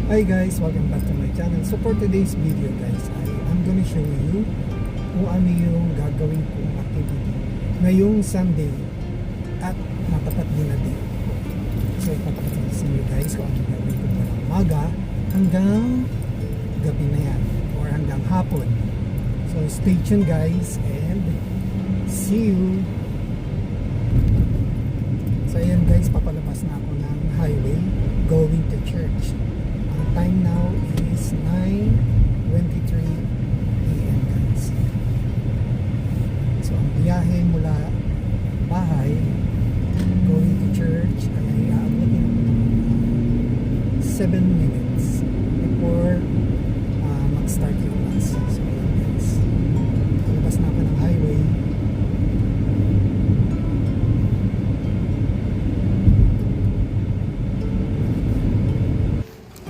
Hi guys, welcome back to my channel. So for today's video guys, I'm gonna show you kung ano yung gagawin kong activity ngayong Sunday at matapat din na day. So ipapakita sa inyo guys kung ano gagawin ko mula umaga hanggang gabi na yan or hanggang hapon. So stay tuned guys and see you. So ayan guys, papalabas na ako ng highway going to church. Ang time now is 9:23 PM guys. So ang biyahe mula bahay going to church ay aabutin ako ng 7 minutes before mag-start yung bus. So ayan guys, palabas na ako ng highway.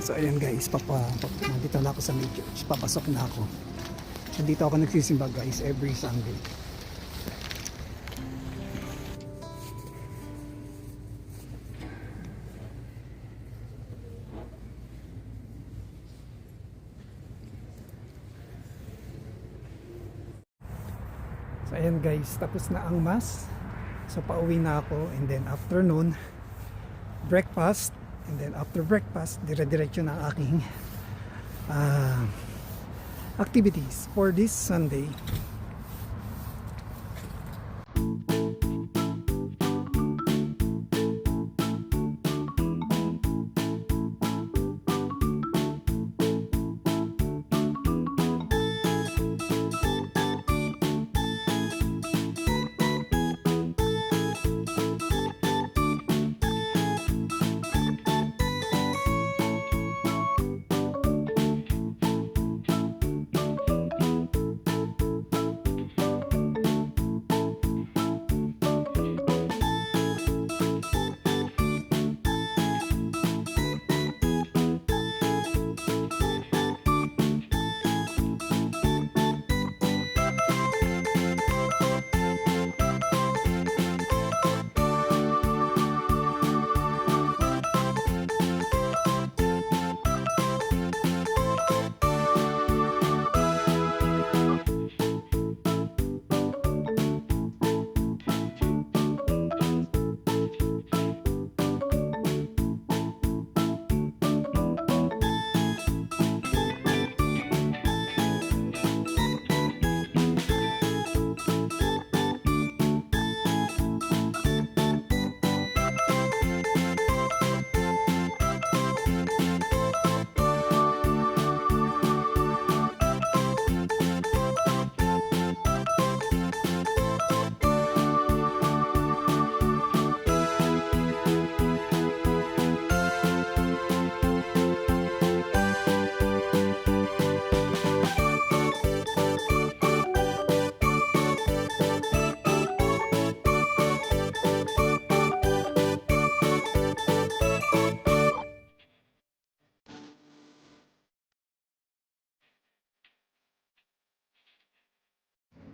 So ayan guys, nandito na ako sa may church. Papasok na ako. Nandito ako nagsisimba guys every Sunday. So ayan guys, tapos na ang mass. So pauwi na ako and then afternoon breakfast. And then after breakfast, dire-diretso na ang aking activities for this Sunday.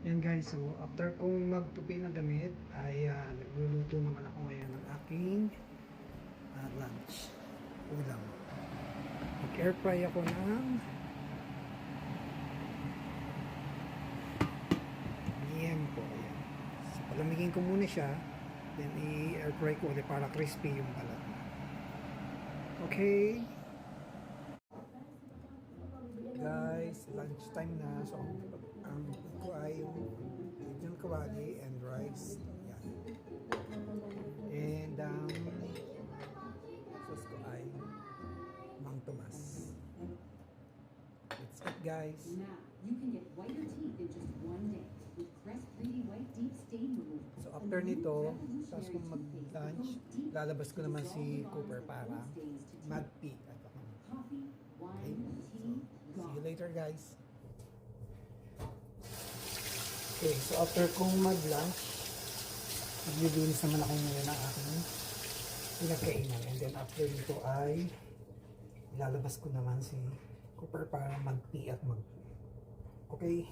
Yan guys, so after kong magtupi ng damit ay nagluluto naman ako ngayon ng aking lunch, ulam. Mag-air fry ako ng liempo. Ayan. So palamigin ko muna siya, then i-air fry ko ulit para crispy yung balat. Okay guys, lunch time na. So ang food ko ay yung Indian kawali and rice. Yan. And sauce ko ay Mang Tomas. That's it guys. Now, you can get whiter teeth in just one day with Crest 3D White Deep Stain Removal. So after nito, tapos kung mag-lunch, lalabas ko naman si Cooper para mag-pee. Okay. So, see you later guys. Okay, so after kong mag-lunch, maglilinis naman ako ngayon ng aking pinagkainan. And then after nito ay ilalabas ko naman si Cooper para mag-pee at okay.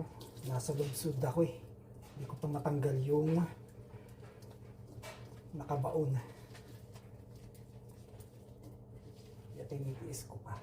ko. Nasa lubsod ako eh. Hindi ko pa matanggal yung nakabaon. Kaya tinitiis ko pa.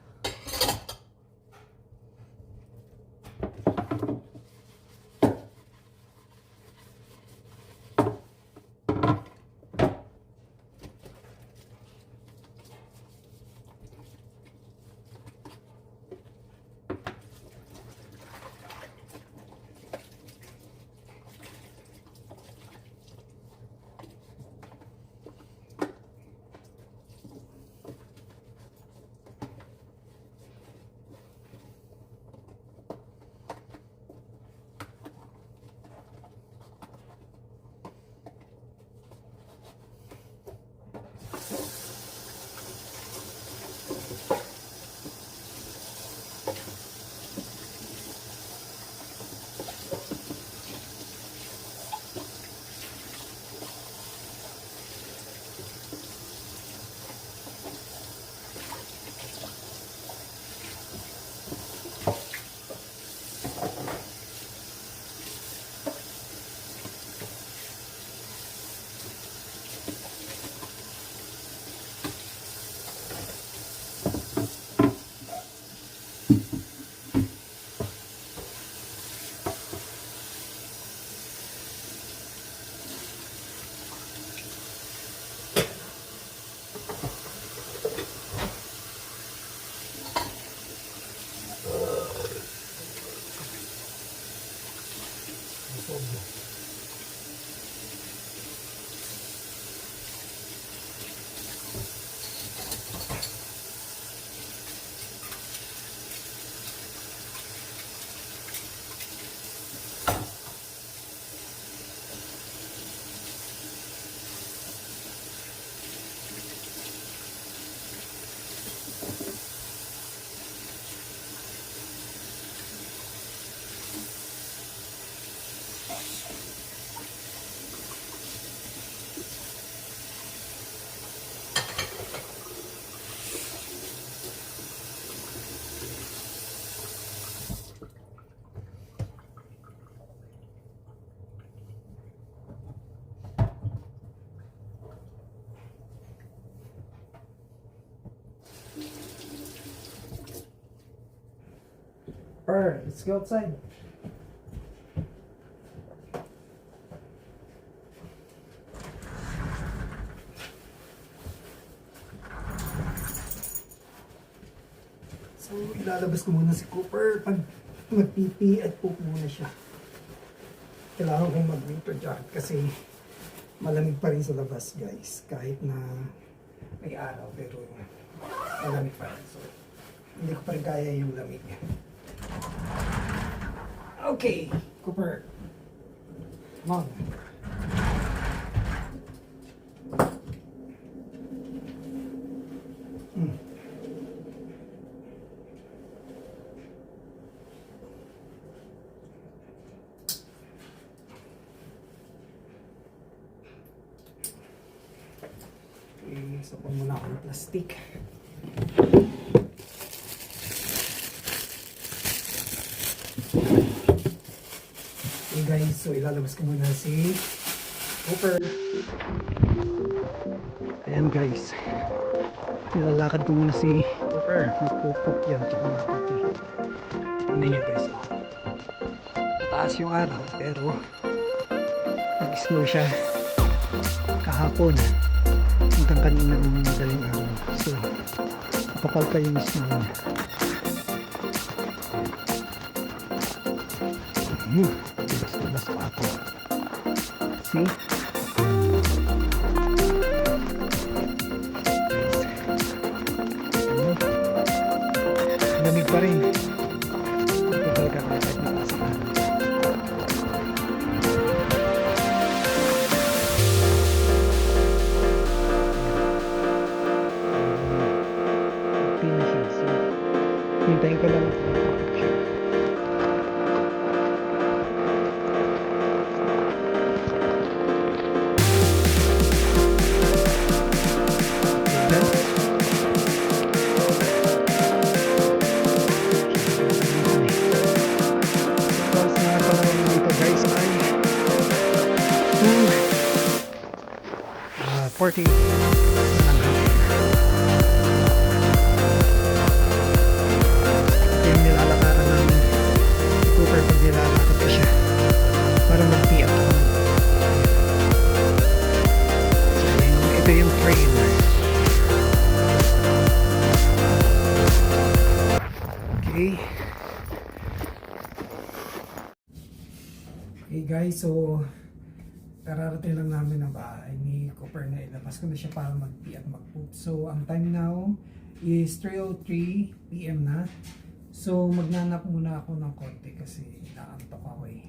Let's go outside. So, ilalabas ko muna si Cooper pag mag-PP at poop muna siya. Kailangan kong mag-winter jacket kasi malamig pa rin sa labas, guys. Kahit na may araw, pero malamig pa rin. So, hindi ko pa rin kaya yung lamig. Okay, Cooper. Come on. So, kung muna ako ng plastic. Okay guys, so ilalabas ko muna si Cooper. Ayan guys. Ilalakad ko muna si Cooper. Nagpupok yan. Ano yun guys. Mataas yung araw pero nag-snow siya kahapon. Hanggang kanina ng madaling araw. So, kapapal pa yung snow niya. Labas pa ako. See? Lamig pa rin. Ito talaga kahit mataas na. Hintayin ko lang ang picture. Tapos na 40 ng hapon. Ito yung nilalakaran ng Cooper pag nilalakad ko siya para mag-tee up. So ito yung train. Okay. Okay guys, so kararating lang namin ang bahay ni Cooper na ilabas ko na siya para mag-pee at mag-poop. So ang time now is 3:03 PM na. So magnanap muna ako ng konti kasi naantok ako eh.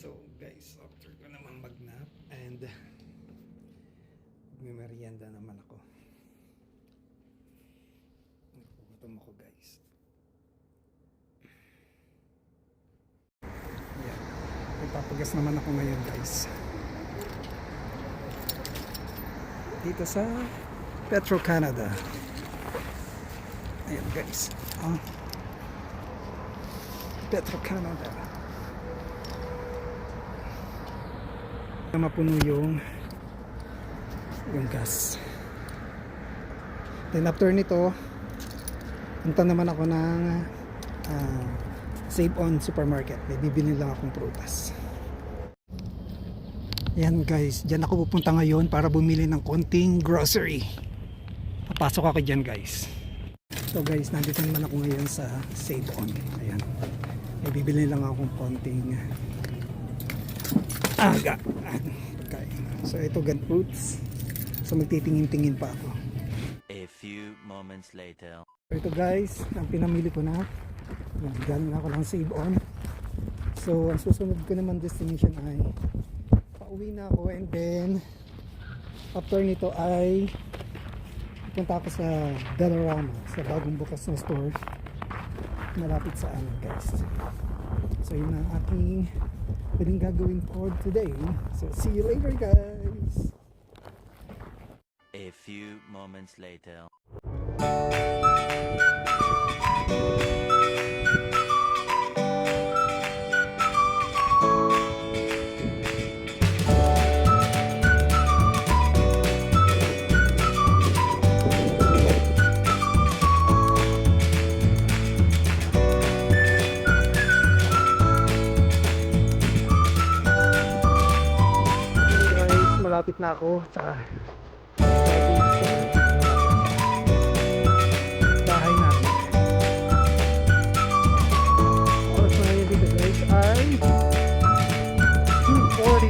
So guys, after ko naman mag-nap and may merienda naman ako. Nagugutom ako guys. Yan. Ipapagas naman ako ngayon guys. Dito sa Petro-Canada. Ayan guys. Petro-Canada. Na mapuno yung gas. Then after nito, punta naman ako ng Save On Supermarket. May bibili lang akong prutas. Yan guys, dyan ako pupunta ngayon para bumili ng konting grocery. Papasok ako dyan guys. So guys, nandito naman ako ngayon sa Save On. Ayan. May bibili lang akong konting pagkain. So ito gan fruits. So magtitingin-tingin pa ako. A few moments later. So ito guys, ang pinamili ko na. Galing ako ng Save On. So ang susunod ko naman destination ay pauwi na ako, and then after nito ay Punta ako sa Dollarama, sa bagong bukas na store malapit sa amin, guys. So yun ang aking pwedeng gagawin for today. So see you later, guys. A few moments later. Guys, malapit na ako sa bahay natin. Oras na ngayon dito, guys, ay 2:40.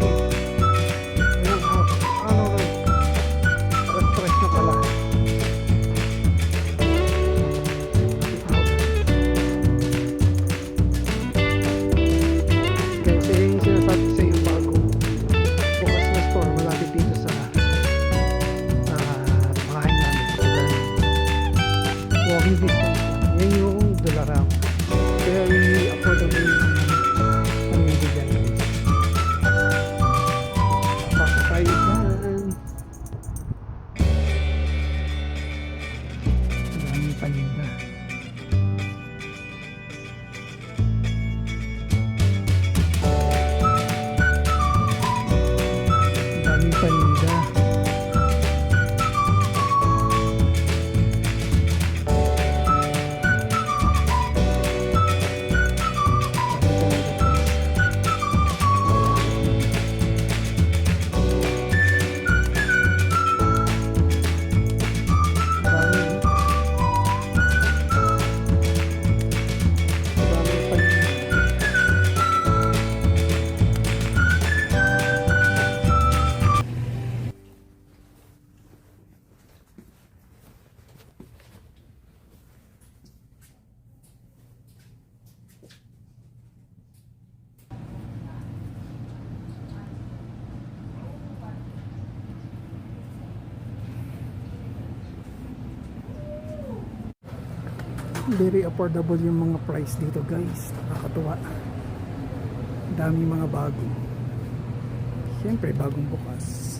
Ayan, ano rin, alas 3 na pala. Guys, yun yung sinasabi ko sa iyo bago bukas na store malapit dito sa bahay namin. Walking distance lang. Yan yung Dollarama. Very affordable yung pamibigyan, guys. Pasok tayo dyan. Daming paninda. Daming paninda. Very affordable yung mga price dito, guys. Nakakatuwa. Dami mga bago. Siyempre bagong bukas.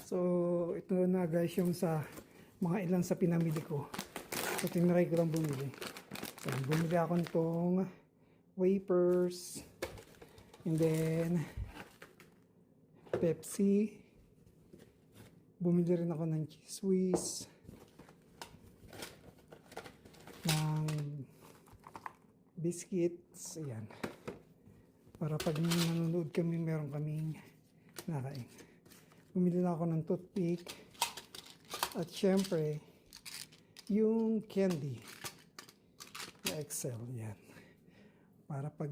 So, ito na, guys, yung sa mga ilan sa pinamili ko. So, tinry ko lang bumili. So, bumili ako nitong wafers. And then, Pepsi. Bumili rin ako ng cheese whiz. Ng biscuits. Ayan. Para pag nanonood kami, meron kaming nakain. Bumili na ako ng toothpick. At syempre, yung candy. Yung Excel. Yan. Para pag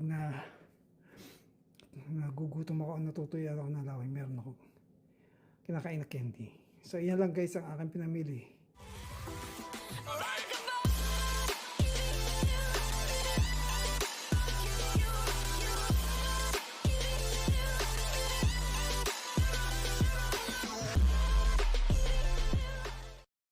nagugutom ako, natutuyan ako ng laway, meron ako kinakain na candy. So, yan lang guys ang aking pinamili.